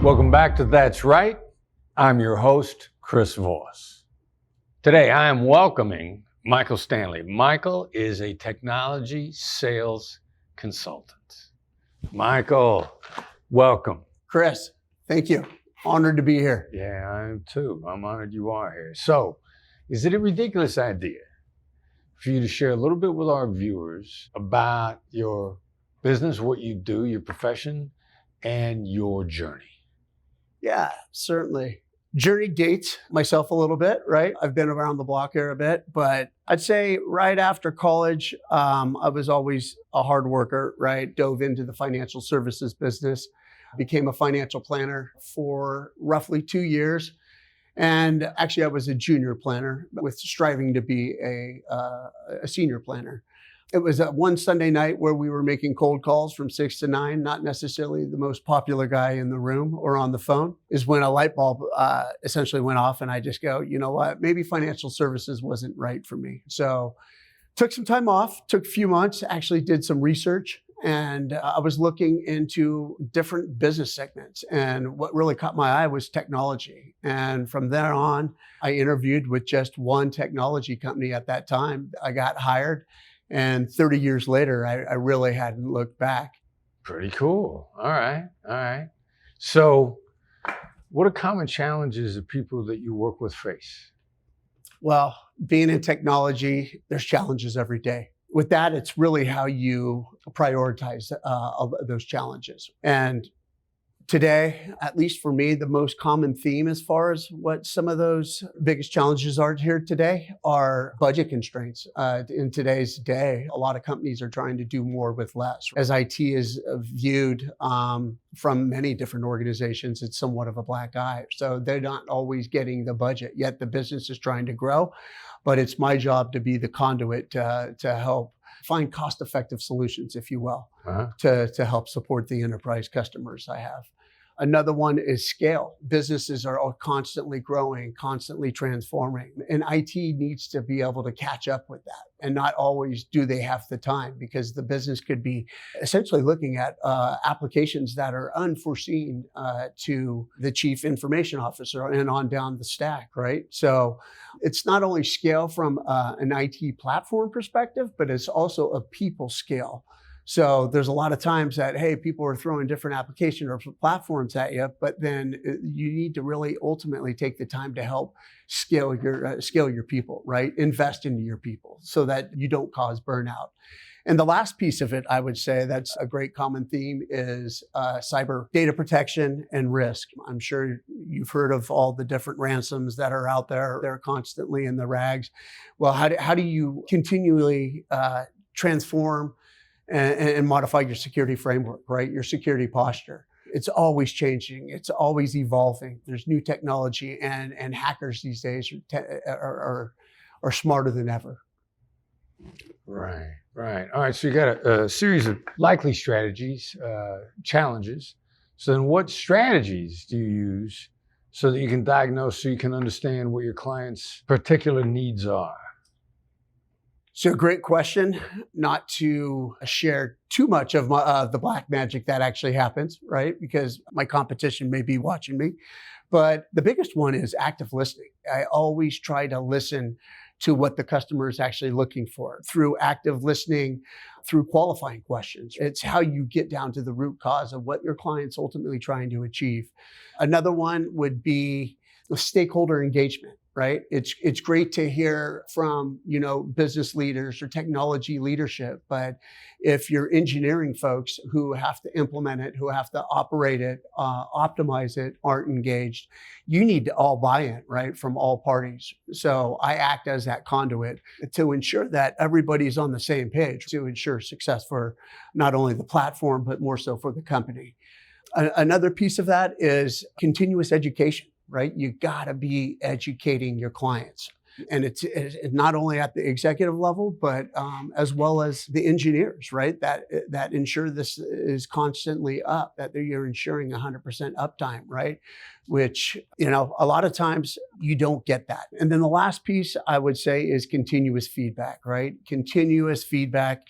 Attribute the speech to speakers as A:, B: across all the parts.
A: Welcome back to That's Right. I'm your host, Chris Voss. Today, I am welcoming Michael Stanley. Michael is a technology sales consultant. Michael, welcome.
B: Chris, thank you. Honored to be here.
A: Yeah, I am too. I'm honored you are here. So, is it a ridiculous idea for you to share a little bit with our viewers about your business, what you do, your profession, and your journey?
B: Yeah, certainly. Journey dates myself a little bit, right? I've been around the block here a bit, but I'd say right after college, I was always a hard worker, right? Dove into the financial services business, became a financial planner for roughly 2 years. And actually, I was a junior planner with striving to be a senior planner. It was one Sunday night where we were making cold calls from 6 to 9, not necessarily the most popular guy in the room or on the phone, is when a light bulb essentially went off. And I just go, you know what, maybe financial services wasn't right for me. So took some time off, took a few months, actually did some research. And I was looking into different business segments. And what really caught my eye was technology. And from there on, I interviewed with just one technology company at that time. I got hired. And 30 years later, I really hadn't looked back.
A: Pretty cool. All right. So what are common challenges that people that you work with face?
B: Well, being in technology, there's challenges every day. With that, it's really how you prioritize those challenges. And today, at least for me, the most common theme as far as what some of those biggest challenges are here today are budget constraints. In today's day, a lot of companies are trying to do more with less. As IT is viewed from many different organizations, it's somewhat of a black eye. So they're not always getting the budget, yet the business is trying to grow. But it's my job to be the conduit to help find cost-effective solutions, if you will, to help support the enterprise customers I have. Another one is scale. Businesses are all constantly growing, constantly transforming, and IT needs to be able to catch up with that. And not always do they have the time, because the business could be essentially looking at applications that are unforeseen to the chief information officer and on down the stack, right? So it's not only scale from an IT platform perspective, but it's also a people scale. So there's a lot of times that, hey, people are throwing different applications or platforms at you, but then you need to really ultimately take the time to help scale your people, right? Invest into your people so that you don't cause burnout. And the last piece of it, I would say that's a great common theme, is cyber data protection and risk. I'm sure you've heard of all the different ransoms that are out there. They're constantly in the rags. Well, how do you continually transform and modify your security framework, right? Your security posture. It's always changing. It's always evolving. There's new technology, and hackers these days are smarter than ever.
A: Right. All right, so you got a series of likely strategies, challenges. So then what strategies do you use so that you can diagnose, so you can understand what your client's particular needs are?
B: So great question. Not to share too much of the black magic that actually happens, right? Because my competition may be watching me. But the biggest one is active listening. I always try to listen to what the customer is actually looking for through active listening, through qualifying questions. It's how you get down to the root cause of what your client's ultimately trying to achieve. Another one would be stakeholder engagement. Right? It's great to hear from, business leaders or technology leadership, but if your engineering folks who have to implement it, who have to operate it, optimize it, aren't engaged, you need to all buy in, right, from all parties. So I act as that conduit to ensure that everybody's on the same page, to ensure success for not only the platform, but more so for the company. Another piece of that is continuous education. Right? You gotta be educating your clients. And it's not only at the executive level, but as well as the engineers, right? That ensure this is constantly up, that you're ensuring 100% uptime, right? Which, a lot of times you don't get that. And then the last piece I would say is continuous feedback, right? Continuous feedback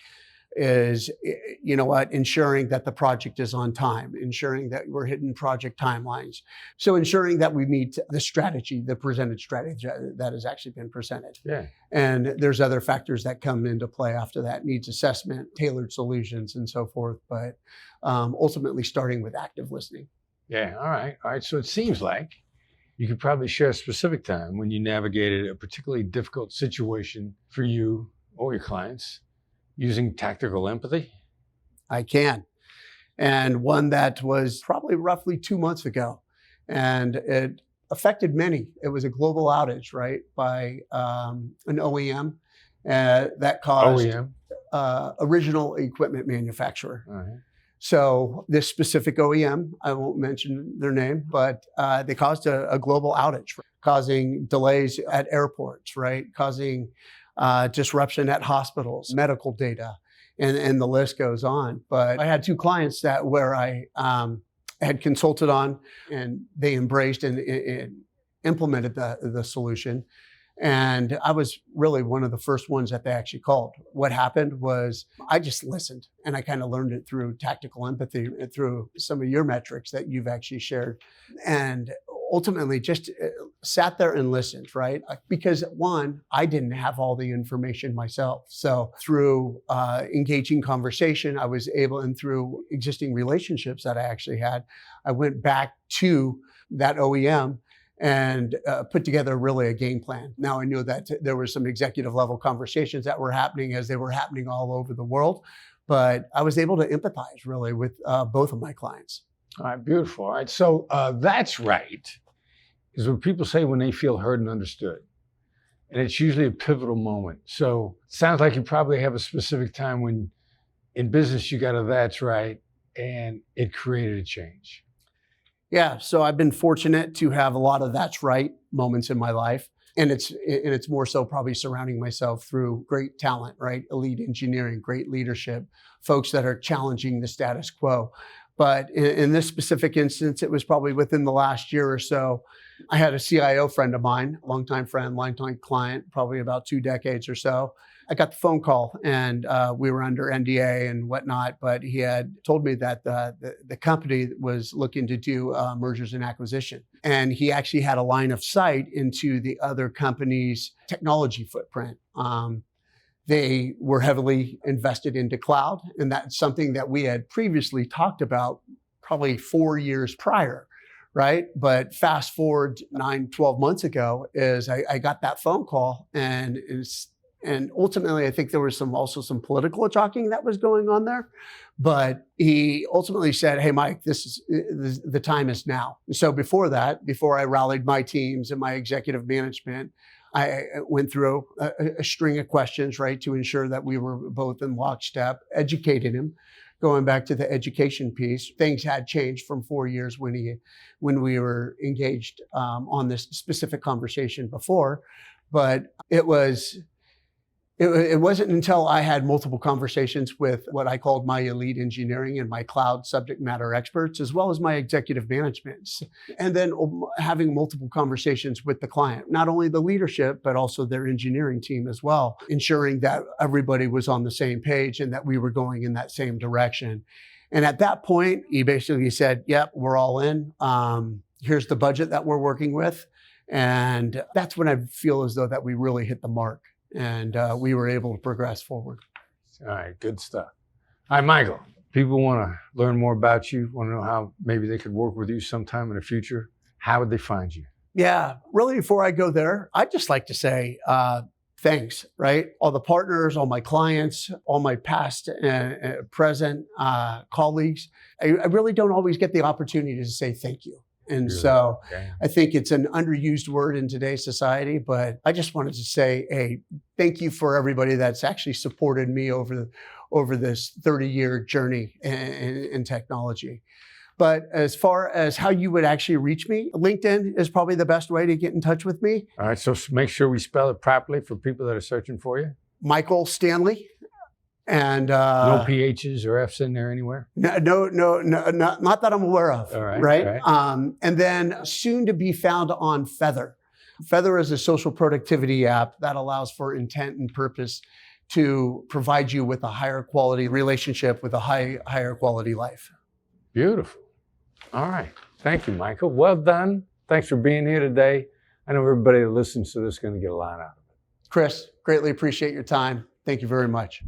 B: is, you know what, ensuring that the project is on time, ensuring that we're hitting project timelines. So ensuring that we meet the strategy, the presented strategy that has actually been presented.
A: Yeah.
B: And there's other factors that come into play after that, needs assessment, tailored solutions, and so forth. But ultimately starting with active listening.
A: Yeah. All right. All right. So it seems like you could probably share a specific time when you navigated a particularly difficult situation for you or your clients using tactical empathy.
B: I can. And one that was probably roughly 2 months ago. And it affected many. It was a global outage, right, by an OEM that caused
A: OEM.
B: Original equipment manufacturer.
A: All right.
B: So this specific OEM, I won't mention their name, but they caused a global outage, causing delays at airports, right? Causing disruption at hospitals, medical data, and the list goes on. But I had 2 clients where I had consulted on, and they embraced and implemented the solution. And I was really one of the first ones that they actually called. What happened was I just listened, and I kind of learned it through tactical empathy, through some of your metrics that you've actually shared. And ultimately just sat there and listened, right? Because one, I didn't have all the information myself. So through engaging conversation, I was able, and through existing relationships that I actually had, I went back to that OEM and put together really a game plan. Now I knew that there were some executive level conversations that were happening as they were happening all over the world, but I was able to empathize really with both of my clients.
A: All right, beautiful. All right, so that's right, is what people say when they feel heard and understood. And it's usually a pivotal moment. So it sounds like you probably have a specific time when in business you got a that's right, and it created a change.
B: Yeah, so I've been fortunate to have a lot of that's right moments in my life. And it's more so probably surrounding myself through great talent, right? Elite engineering, great leadership, folks that are challenging the status quo. But in this specific instance, it was probably within the last year or so. I had a CIO friend of mine, longtime friend, longtime client, probably about 2 decades or so. I got the phone call, and we were under NDA and whatnot, but he had told me that the company was looking to do mergers and acquisition. And he actually had a line of sight into the other company's technology footprint. They were heavily invested into cloud, and that's something that we had previously talked about probably 4 years prior, right? But fast forward 9, 12 months ago is I got that phone call, and ultimately I think there was also some political talking that was going on there. But he ultimately said, "Hey, Mike, the time is now." So before I rallied my teams and my executive management, I went through a string of questions, right, to ensure that we were both in lockstep, educated him. Going back to the education piece, things had changed from 4 years when we were engaged on this specific conversation before, but it wasn't until I had multiple conversations with what I called my elite engineering and my cloud subject matter experts, as well as my executive management. And then having multiple conversations with the client, not only the leadership, but also their engineering team as well, ensuring that everybody was on the same page and that we were going in that same direction. And at that point, he basically said, "Yep, we're all in. Here's the budget that we're working with." And that's when I feel as though that we really hit the mark. And we were able to progress forward.
A: All right, good stuff. All right, Michael, people want to learn more about you, want to know how maybe they could work with you sometime in the future. How would they find you?
B: Yeah, really, before I go there, I'd just like to say thanks, right? All the partners, all my clients, all my past and present colleagues. I really don't always get the opportunity to say thank you. And so I think it's an underused word in today's society, but I just wanted to say, hey, thank you for everybody that's actually supported me over this 30-year journey in technology. But as far as how you would actually reach me, LinkedIn is probably the best way to get in touch with me.
A: All right, so make sure we spell it properly for people that are searching for you.
B: Michael Stanley. And
A: no PHs or Fs in there anywhere?
B: No, not that I'm aware of.
A: All right.
B: Right. And then soon to be found on Feather. Feather is a social productivity app that allows for intent and purpose to provide you with a higher quality relationship with a higher quality life.
A: Beautiful. All right. Thank you, Michael. Well done. Thanks for being here today. I know everybody that listens to this is going to get a lot out of it.
B: Chris, greatly appreciate your time. Thank you very much.